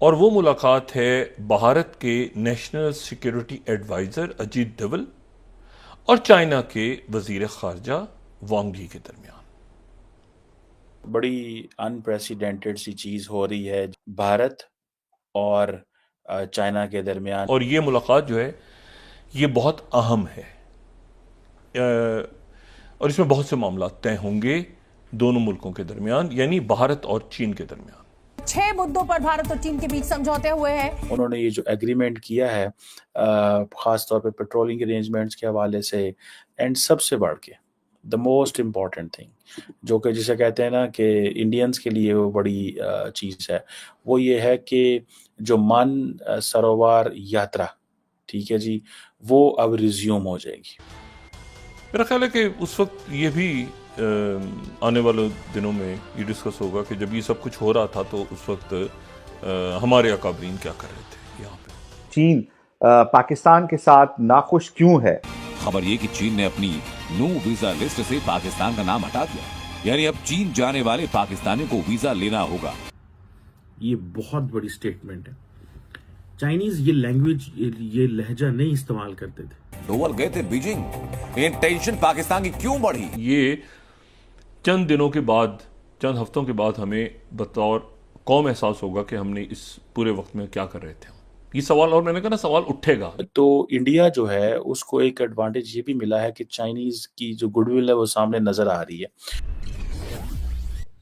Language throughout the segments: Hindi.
और वो मुलाकात है भारत के national security adviser Ajit Doval और चाइना के वजीर खारजा वांग यी के दरमियान। बड़ी अनप्रेसिडेंटेड सी चीज़ हो रही है भारत और चाइना के दरमियान। और ये मुलाकात जो है ये बहुत अहम है, और इसमें बहुत से मामला तय होंगे दोनों मुल्कों के दरमियान, यानी भारत और चीन के दरमियान। 6 मुद्दों पर भारत और चीन के बीच समझौते हुए हैं। उन्होंने ये जो एग्रीमेंट किया है खास तौर पे पेट्रोलिंग अरेंजमेंट्स के हवाले से, एंड सबसे बढ़ के द मोस्ट इम्पॉर्टेंट थिंग जो कि जिसे कहते हैं ना कि इंडियंस के लिए वो बड़ी चीज़ है, वो ये है कि जो सरोवर यात्रा, ठीक है जी, वो अब रिज्यूम हो जाएगी। मेरा ख्याल है कि उस वक्त ये भी आने वाले दिनों में ये डिस्कस होगा कि जब ये सब कुछ हो रहा था तो उस वक्त हमारे अकाबरीन क्या कर रहे थे यहाँ पे। चीन पाकिस्तान के साथ नाखुश क्यों है? खबर ये कि चीन ने अपनी नो वीजा लिस्ट से पाकिस्तान का नाम हटा दिया, यानी अब चीन जाने वाले पाकिस्तानियों को वीजा लेना होगा। ये बहुत बड़ी स्टेटमेंट है। चाइनीज ये लैंग्वेज, ये लहजा नहीं इस्तेमाल करते थे। डोभाल गए थे बीजिंग, लेकिन टेंशन पाकिस्तान की क्यों बढ़ी? ये चंद दिनों के बाद, चंद हफ्तों के बाद हमें बतौर कौम एहसास होगा कि हमने इस पूरे वक्त में क्या कर रहे थे। ये सवाल, और मैंने कहा ना, सवाल उठेगा। तो इंडिया जो है उसको एक एडवांटेज ये भी मिला है कि चाइनीज की जो गुडविल है वो सामने नजर आ रही है।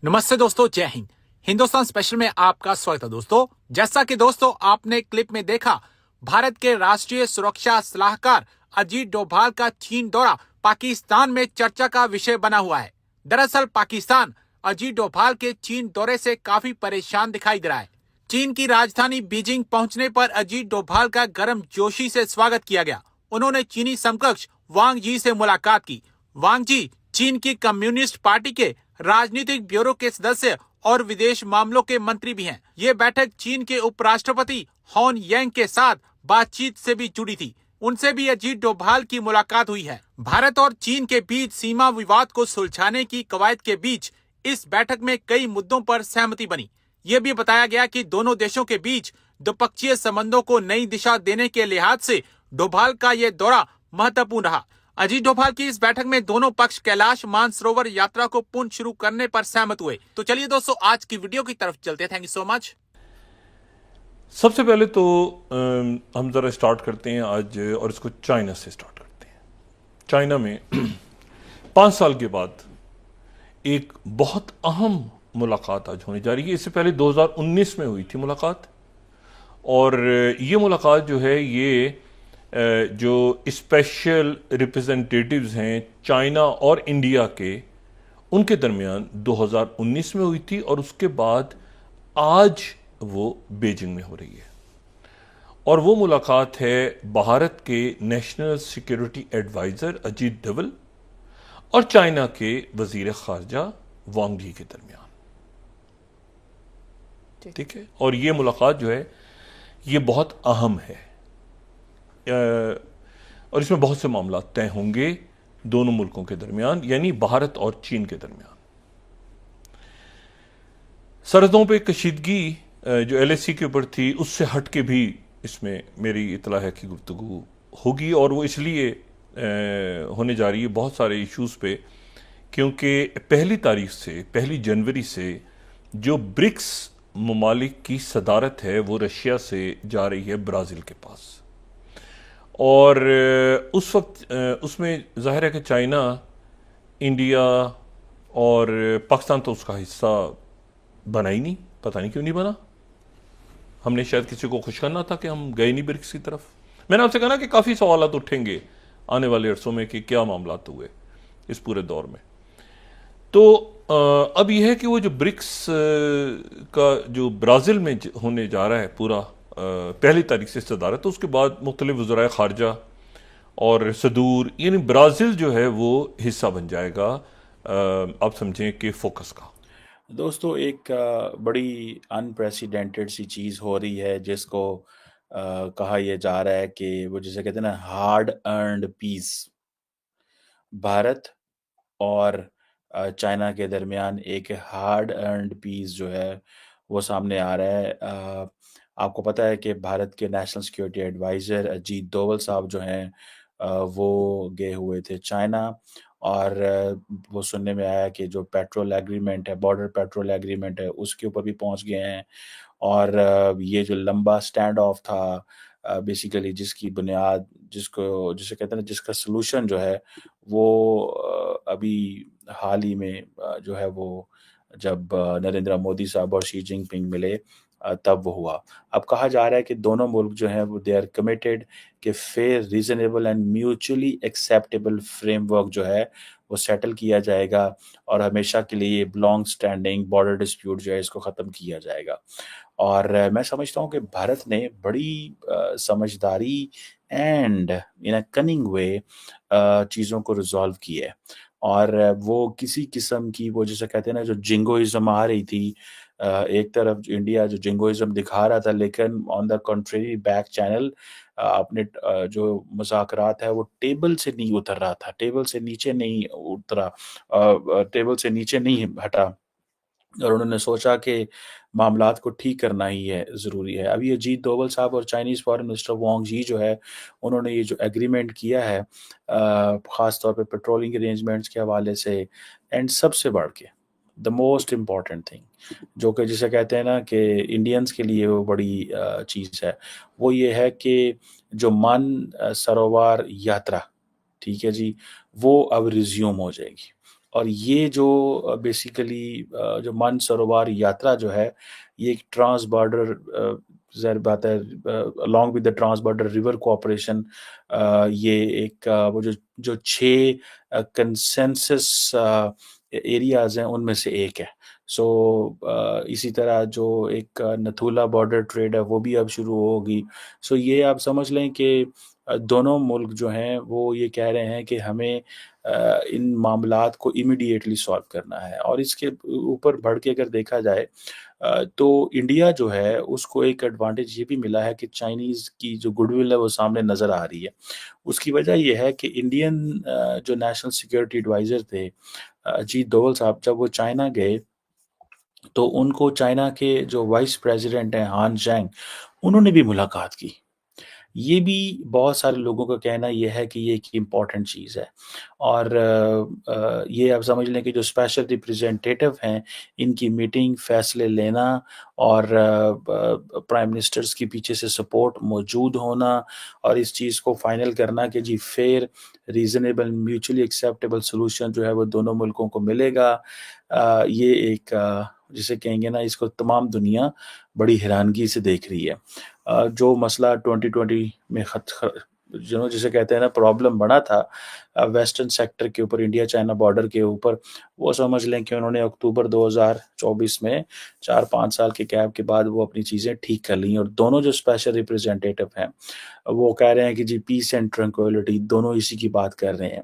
नमस्ते दोस्तों, जय हिंद। हिंदुस्तान स्पेशल में आपका स्वागत है दोस्तों। जैसा कि दोस्तों आपने क्लिप में देखा, भारत के राष्ट्रीय सुरक्षा सलाहकार अजीत डोभाल का चीन दौरा पाकिस्तान में चर्चा का विषय बना हुआ है। दरअसल पाकिस्तान अजीत डोभाल के चीन दौरे से काफी परेशान दिखाई दे रहा है। चीन की राजधानी बीजिंग पहुंचने पर अजीत डोभाल का गर्मजोशी से स्वागत किया गया। उन्होंने चीनी समकक्ष वांग यी से मुलाकात की। वांग यी चीन की कम्युनिस्ट पार्टी के राजनीतिक ब्यूरो के सदस्य और विदेश मामलों के मंत्री भी हैं। ये बैठक चीन के उपराष्ट्रपति हॉन यांग के साथ बातचीत से भी जुड़ी थी। उनसे भी अजीत डोभाल की मुलाकात हुई है। भारत और चीन के बीच सीमा विवाद को सुलझाने की कवायद के बीच इस बैठक में कई मुद्दों पर सहमति बनी। ये भी बताया गया कि दोनों देशों के बीच द्विपक्षीय संबंधों को नई दिशा देने के लिहाज से डोभाल का ये दौरा महत्वपूर्ण रहा। अजीत डोभाल की इस बैठक में दोनों पक्ष कैलाश मानसरोवर यात्रा को पुनः शुरू करने पर सहमत हुए। तो चलिए दोस्तों आज की वीडियो की तरफ चलते हैं। Thank you so much. सबसे पहले तो हम जरा स्टार्ट करते हैं आज, और इसको चाइना से स्टार्ट करते हैं। चाइना में 5 साल के बाद एक बहुत अहम मुलाकात आज होने जा रही है। इससे पहले 2019 में हुई थी मुलाकात, और ये मुलाकात जो है ये जो स्पेशल रिप्रेजेंटेटिव्स हैं चाइना और इंडिया के, उनके दरमियान 2019 में हुई थी, और उसके बाद आज वो बीजिंग में हो रही है। और वो मुलाकात है भारत के national security adviser Ajit Doval और चाइना के वजीर खारजा वांग यी के दरमियान। ठीक है, और ये मुलाकात जो है ये बहुत अहम है, और इसमें बहुत से मामला तय होंगे दोनों मुल्कों के दरमियान, यानी भारत और चीन के दरमियान। सरहदों पे कशीदगी जो LAC के ऊपर थी उससे हट के भी इसमें मेरी इतला है कि गुफ्तगू होगी, और वो इसलिए होने जा रही है बहुत सारे इश्यूज पे, क्योंकि 1 जनवरी से जो ब्रिक्स ममालिक की सदारत है वो रशिया से जा रही है ब्राज़ील के पास। और उस वक्त उसमें जाहिर है कि चाइना, इंडिया और पाकिस्तान तो उसका हिस्सा बना ही नहीं। पता नहीं क्यों नहीं बना। हमने शायद किसी को खुश करना था कि हम गए नहीं ब्रिक्स की तरफ। मैंने आपसे कहा ना कि काफ़ी सवालात उठेंगे आने वाले अरसों में कि क्या मामलात हुए इस पूरे दौर में। तो अब यह है कि वो जो ब्रिक्स का जो ब्राज़ील में होने जा रहा है पूरा 1 तारीख से सदारत, तो उसके बाद मुख्तलिफ वज़राए ख़ारजा और सदूर, यानी ब्राज़ील जो है वो हिस्सा बन जाएगा, आप समझें कि फोकस का। दोस्तों एक बड़ी अनप्रेसिडेंटेड सी चीज़ हो रही है जिसको कहा यह जा रहा है कि वो जिसे कहते हैं ना हार्ड अर्नड पीस, भारत और चाइना के दरमियान एक हार्ड अर्नड पीस जो है वो सामने आ रहा है। आपको पता है कि भारत के national security adviser Ajit Doval साहब जो हैं वो गए हुए थे चाइना और वो सुनने में आया कि जो पेट्रोल एग्रीमेंट है, बॉर्डर पेट्रोल एग्रीमेंट है, उसके ऊपर भी पहुँच गए हैं और ये जो लंबा स्टैंड ऑफ था बेसिकली जिसकी बुनियाद जिसे कहते हैं ना जिसका सॉल्यूशन जो है वो अभी हाल ही में जो है वो जब नरेंद्र मोदी साहब और शी जिनपिंग मिले तब वो हुआ। अब कहा जा रहा है कि दोनों मुल्क जो हैं वो दे आर कमिटेड कि fair, reasonable and mutually acceptable framework जो है वो सेटल किया जाएगा और हमेशा के लिए ये लॉन्ग स्टैंडिंग बॉर्डर डिस्प्यूट जो है इसको ख़त्म किया जाएगा। और मैं समझता हूँ कि भारत ने बड़ी समझदारी एंड इन अ कनिंग वे चीज़ों को रिज़ॉल्व किया है और वो किसी किस्म की वो जिसे कहते हैं ना जो जिंगोइज़्म आ रही थी एक तरफ जो इंडिया जो जिंगोइज़्म दिखा रहा था लेकिन on the country back channel अपने जो मुज़ाकरात है वो टेबल से नहीं उतर रहा था, टेबल से नीचे नहीं उतरा टेबल से नीचे नहीं हटा और उन्होंने सोचा कि मामलात को ठीक करना ही है ज़रूरी है। अभी अजीत डोवल साहब और चाइनीज़ फ़ॉरेन मिनिस्टर वांग यी जो है, उन्होंने ये जो एग्रीमेंट किया है ख़ास तौर पे पेट्रोलिंग अरेंजमेंट्स के हवाले से एंड सबसे बढ़ के द मोस्ट इम्पोर्टेंट थिंग जो कि जिसे कहते हैं ना कि इंडियंस के लिए वो बड़ी चीज़ है, वो ये है कि जो सरोवर यात्रा, ठीक है जी, वो अब रिज़्यूम हो जाएगी। और ये जो बेसिकली जो मानसरोवर यात्रा जो है, ये एक ट्रांस बॉर्डर ज़ाहिर बात है along with the trans border river cooperation ये एक वो जो 6 कंसेंसस एरियाज़ हैं, उनमें से एक है। सो इसी तरह जो एक नथुला बॉर्डर ट्रेड है, वो भी अब शुरू होगी। सो ये आप समझ लें कि दोनों मुल्क जो हैं, वो ये कह रहे हैं कि हमें इन मामलात को इमीडिएटली सॉल्व करना है और इसके ऊपर बढ़ के अगर देखा जाए तो इंडिया जो है उसको एक एडवांटेज ये भी मिला है कि चाइनीज़ की जो गुडविल है वो सामने नज़र आ रही है। उसकी वजह ये है कि इंडियन जो नेशनल सिक्योरिटी एडवाइज़र थे अजीत डोवल साहब जब वो चाइना गए, तो उनको चाइना के जो वाइस प्रेज़िडेंट हैं हान जैंग, उन्होंने भी मुलाकात की। ये भी बहुत सारे लोगों का कहना ये है कि ये एक इम्पॉर्टेंट चीज़ है और ये आप समझ लें कि जो स्पेशल रिप्रेजेंटेटिव हैं, इनकी मीटिंग, फ़ैसले लेना और प्राइम मिनिस्टर्स के पीछे से सपोर्ट मौजूद होना और इस चीज़ को फ़ाइनल करना कि जी fair, reasonable, mutually acceptable solution जो है वो दोनों मुल्कों को मिलेगा। ये एक जिसे कहेंगे ना इसको तमाम दुनिया बड़ी हैरानगी से देख रही है। जो मसला 2020 में जिसे कहते हैं ना प्रॉब्लम बना था वेस्टर्न सेक्टर के ऊपर इंडिया चाइना बॉर्डर के ऊपर, वो समझ लें कि उन्होंने अक्टूबर 2024 में 4-5 साल के गैप के बाद वो अपनी चीज़ें ठीक कर ली और दोनों जो स्पेशल रिप्रेजेंटेटिव हैं, वो कह रहे हैं कि जी पीस एंड ट्रैंक्विलिटी दोनों इसी की बात कर रहे हैं।